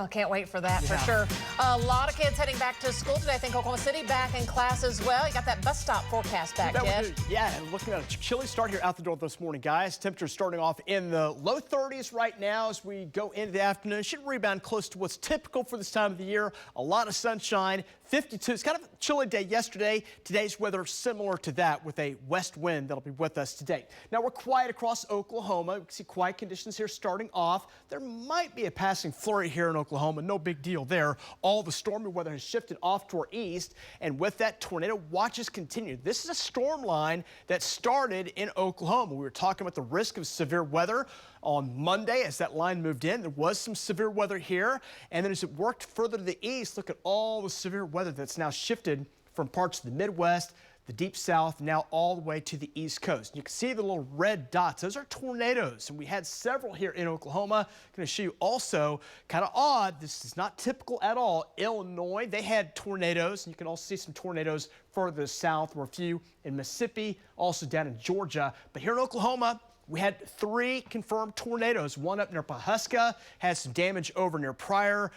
Oh, can't wait for that, for sure. A lot of kids heading back to school today. I think Oklahoma City back in class as well. You got that bus stop forecast back, Ted. Yeah, and looking at a chilly start here out the door this morning, guys. Temperatures starting off in the low 30s right now as we go into the afternoon. Should rebound close to what's typical for this time of the year. A lot of sunshine. 52. It's kind of a chilly day yesterday. Today's weather similar to that with a west wind that'll be with us today. Now we're quiet across Oklahoma. We can see quiet conditions here starting off. There might be a passing flurry here in Oklahoma. No big deal there. All the stormy weather has shifted off to our east, and with that, tornado watches continue. This is a storm line that started in Oklahoma. We were talking about the risk of severe weather on Monday as that line moved in. There was some severe weather here, and then as it worked further to the east, look at all the severe weather that's now shifted from parts of the Midwest, the deep south, now all the way to the east coast. You can see the little red dots. Those are tornadoes, and we had several here in Oklahoma. Going to show you also, kind of odd, this is not typical at all. Illinois, they had tornadoes, and you can also see some tornadoes further south. There were a few in Mississippi, also down in Georgia. But here in Oklahoma, we had 3 confirmed tornadoes. One up near Pawhuska, had some damage over near Pryor,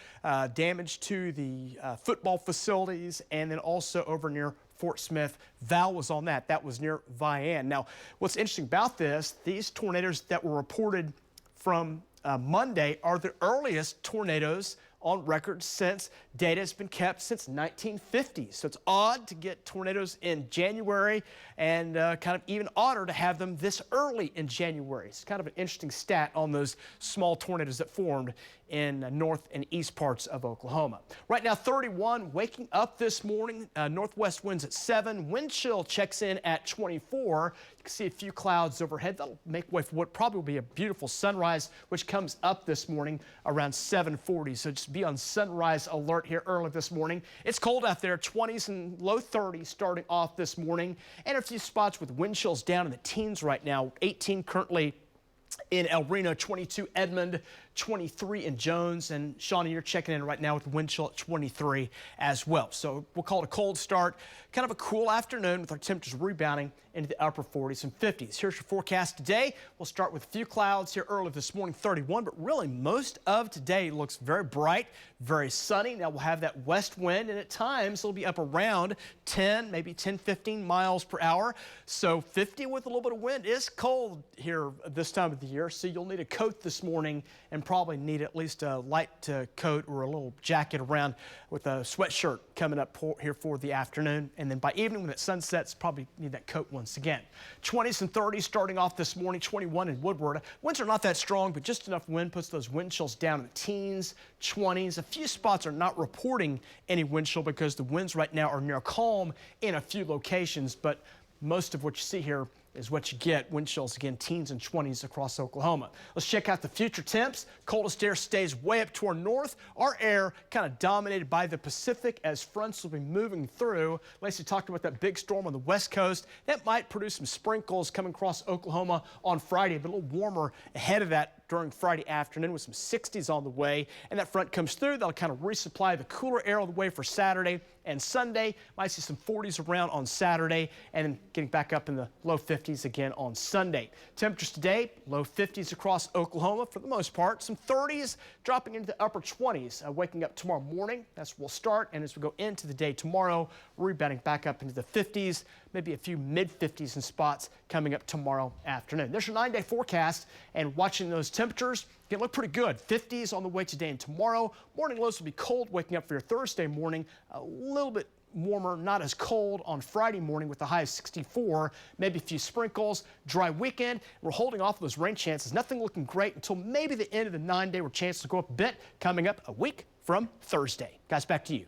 damage to the football facilities, and then also over near Fort Smith. Val was on that. That was near Vian. Now, what's interesting about this, these tornadoes that were reported from Monday are the earliest tornadoes on record since data has been kept since 1950. So it's odd to get tornadoes in January and kind of even odder to have them this early in January. It's kind of an interesting stat on those small tornadoes that formed in north and east parts of Oklahoma. Right now 31, waking up this morning, northwest winds at 7, wind chill checks in at 24. You can see a few clouds overhead. That'll make way for what probably will be a beautiful sunrise, which comes up this morning around 7:40. So just be on sunrise alert here early this morning. It's cold out there, 20s and low 30s starting off this morning, and a few spots with wind chills down in the teens right now. 18 currently in El Reno, 22 Edmond, 23 in Jones, and Shawnee, you're checking in right now with wind chill at 23 as well. So we'll call it a cold start, kind of a cool afternoon with our temperatures rebounding into the upper 40s and 50s. Here's your forecast today. We'll start with a few clouds here early this morning, 31, but really most of today looks very bright, very sunny. Now we'll have that west wind, and at times it'll be up around 10, maybe 10, 15 miles per hour. So 50 with a little bit of wind is cold here this time of the year, so you'll need a coat this morning and probably need at least a light coat or a little jacket around with a sweatshirt coming up here for the afternoon. And then by evening when it sunsets, probably need that coat once again. 20s and 30s starting off this morning, 21 in Woodward. Winds are not that strong, but just enough wind puts those wind chills down in the teens, 20s. A few spots are not reporting any wind chill because the winds right now are near calm in a few locations, but most of what you see here is what you get. Wind chills again, teens and 20s across Oklahoma. Let's check out the future temps. Coldest air stays way up to our north. Our air kind of dominated by the Pacific as fronts will be moving through. Lacey talked about that big storm on the west coast. That might produce some sprinkles coming across Oklahoma on Friday, but a little warmer ahead of that during Friday afternoon with some 60s on the way. And that front comes through. That'll kind of resupply the cooler air all the way for Saturday and Sunday. Might see some 40s around on Saturday and then getting back up in the low 50s again on Sunday. Temperatures today, low 50s across Oklahoma for the most part. Some 30s dropping into the upper 20s. Waking up tomorrow morning, that's where we'll start. And as we go into the day tomorrow, rebounding back up into the 50s, maybe a few mid-50s in spots coming up tomorrow afternoon. There's your 9-day forecast, and watching those temperatures can look pretty good. 50s on the way today and tomorrow. Morning lows will be cold waking up for your Thursday morning. A little bit warmer, not as cold on Friday morning with a high of 64, maybe a few sprinkles. Dry weekend. We're holding off those rain chances. Nothing looking great until maybe the end of the 9-day where chances will go up a bit coming up a week from Thursday. Guys, back to you.